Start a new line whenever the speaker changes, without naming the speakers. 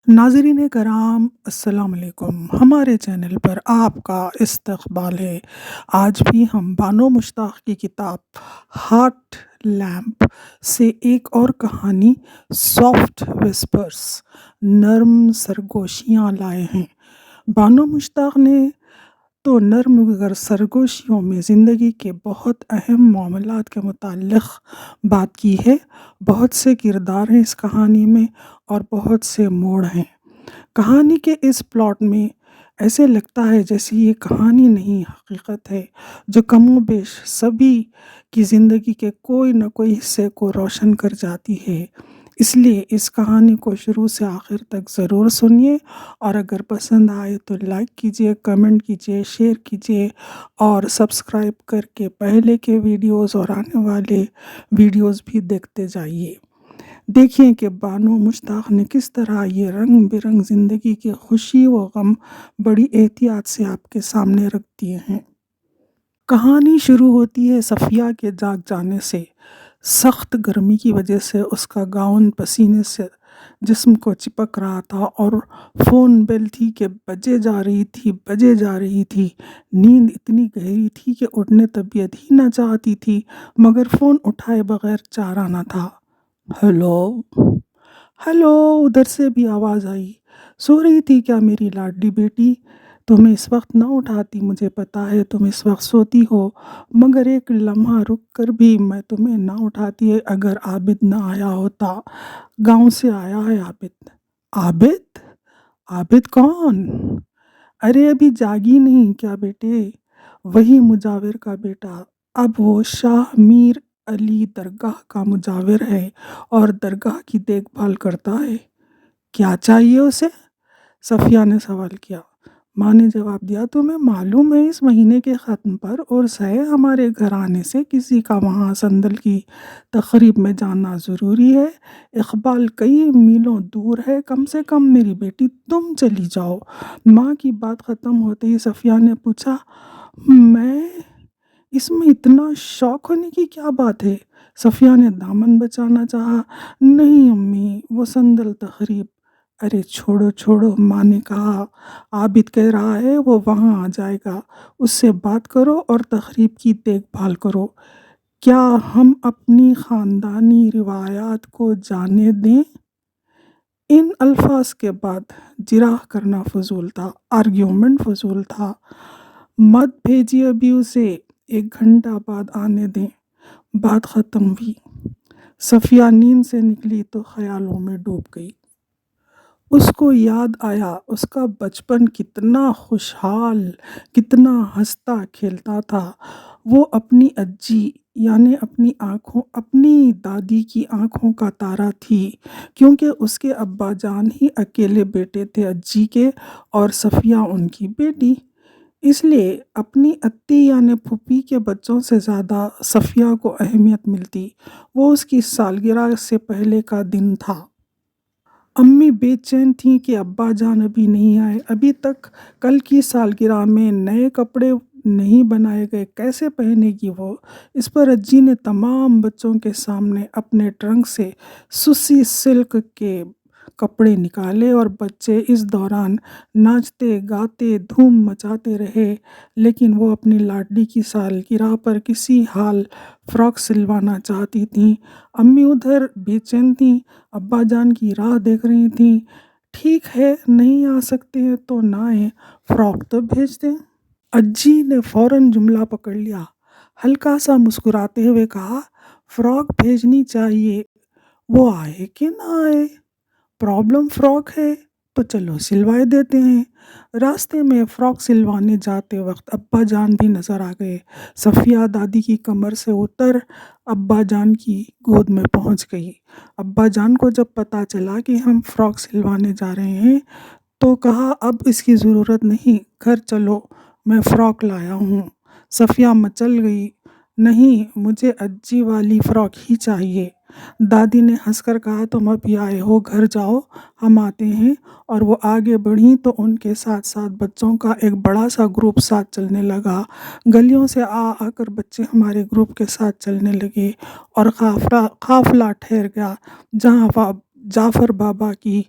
नाज़रीन करام अस्सलाम वालेकुम। हमारे चैनल पर आपका इस्तक़बाल है। आज भी हम बानो मुश्ताक़ की किताब हार्ट लैम्प से एक और कहानी सॉफ्ट विस्पर्स नर्म सरगोशियाँ लाए हैं। बानो मुश्ताक़ ने तो नर्म गर सरगोशियों में ज़िंदगी के बहुत अहम मामलात के मुताल्लिक़ बात की है। बहुत से किरदार हैं इस कहानी में और बहुत से मोड़ हैं। कहानी के इस प्लॉट में ऐसे लगता है जैसे ये कहानी नहीं हकीकत है, जो कमोबेश सभी की ज़िंदगी के कोई न कोई हिस्से को रोशन कर जाती है। इसलिए इस कहानी को शुरू से आखिर तक ज़रूर सुनिए और अगर पसंद आए तो लाइक कीजिए, कमेंट कीजिए, शेयर कीजिए और सब्सक्राइब करके पहले के वीडियोस और आने वाले वीडियोस भी देखते जाइए। देखिए कि बानो मुश्ताक़ ने किस तरह ये रंग बिरंग ज़िंदगी की खुशी व गम बड़ी एहतियात से आपके सामने रख दिए हैं। कहानी शुरू होती है सफ़िया के जाग जाने से। सख्त गर्मी की वजह से उसका गाउन पसीने से जिस्म को चिपक रहा था और फ़ोन बेल थी कि बजे जा रही थी। नींद इतनी गहरी थी कि उठने तबीयत ही न चाहती थी, मगर फ़ोन उठाए बगैर चारा न था। हेलो, हेलो, उधर से भी आवाज़ आई। सो रही थी क्या मेरी लाडली बेटी? तुम्हें इस वक्त ना उठाती, मुझे पता है तुम इस वक्त सोती हो, मगर एक लम्हा रुक कर भी मैं तुम्हें ना उठाती है अगर आबिद ना आया होता। गांव से आया है आबिद। आबिद? आबिद कौन? अरे अभी जागी नहीं क्या बेटे? वही मुजाविर का बेटा। अब वो शाह मीर अली दरगाह का मुजाविर है और दरगाह की देखभाल करता है। क्या चाहिए उसे? सफ़िया ने सवाल किया। माँ ने जवाब दिया, तुम्हें मालूम है इस महीने के ख़त्म पर उर्स है, हमारे घर आने से किसी का वहाँ संदल की तकरीब में जाना ज़रूरी है। इकबाल कई मीलों दूर है, कम से कम मेरी बेटी तुम चली जाओ। माँ की बात ख़त्म होते ही सफ़िया ने पूछा, मैं? इसमें इतना शौक होने की क्या बात है? सफ़िया ने दामन बचाना चाहा। नहीं अम्मी, वो संदल तकरीब। अरे छोड़ो छोड़ो, माँ ने कहा। आबिद कह रहा है वो वहाँ आ जाएगा, उससे बात करो और तकरीब की देखभाल करो। क्या हम अपनी ख़ानदानी रिवायात को जाने दें? इन अल्फाज के बाद जिराह करना फजूल था, आर्ग्यूमेंट फजूल था। मत भेजिए अभी उसे, 1 घंटा बाद आने दें। बात ख़त्म हुई। सफ़िया नींद से निकली तो ख्यालों में डूब गई। उसको याद आया उसका बचपन कितना खुशहाल, कितना हंसता खेलता था। वो अपनी अज्जी यानी अपनी दादी की आंखों का तारा थी, क्योंकि उसके अब्बा जान ही अकेले बेटे थे अज्जी के और सफ़िया उनकी बेटी। इसलिए अपनी अत्ती यानी फूफी के बच्चों से ज़्यादा सफ़िया को अहमियत मिलती। वो उसकी सालगिरह से पहले का दिन था। अम्मी बेचैन थीं कि अब्बा जान अभी नहीं आए, अभी तक कल की सालगिरह में नए कपड़े नहीं बनाए गए, कैसे पहनेगी वो? इस पर अज्जी ने तमाम बच्चों के सामने अपने ट्रंक से सुसी सिल्क के कपड़े निकाले और बच्चे इस दौरान नाचते गाते धूम मचाते रहे। लेकिन वो अपनी लाडली की सालगिरह पर किसी हाल फ़्रॉक सिलवाना चाहती थीं। अम्मी उधर बेचैन थीं, अब्बा जान की राह देख रही थीं। ठीक है, नहीं आ सकते हैं तो ना आए, फ़्रॉक तो भेज दें। अज्जी ने फ़ौरन जुमला पकड़ लिया। हल्का सा मुस्कुराते हुए कहा, फ़्रॉक भेजनी चाहिए, वो आए कि ना आए, प्रॉब्लम फ़्रॉक है तो चलो सिलवाए देते हैं। रास्ते में फ़्रॉक सिलवाने जाते वक्त अब्बा जान भी नज़र आ गए। सफ़िया दादी की कमर से उतर अब्बा जान की गोद में पहुंच गई। अब्बा जान को जब पता चला कि हम फ़्रॉक सिलवाने जा रहे हैं तो कहा, अब इसकी ज़रूरत नहीं, घर चलो, मैं फ़्रॉक लाया हूँ। सफ़िया मचल गई, नहीं मुझे अज्जी वाली फ़्रॉक ही चाहिए। दादी ने हंसकर कहा, तुम अभी आए हो, घर जाओ, हम आते हैं। और वो आगे बढ़ी तो उनके साथ साथ बच्चों का एक बड़ा सा ग्रुप साथ चलने लगा। गलियों से आकर बच्चे हमारे ग्रुप के साथ चलने लगे और काफ़िला ठहर गया जहाँ जाफ़र बाबा की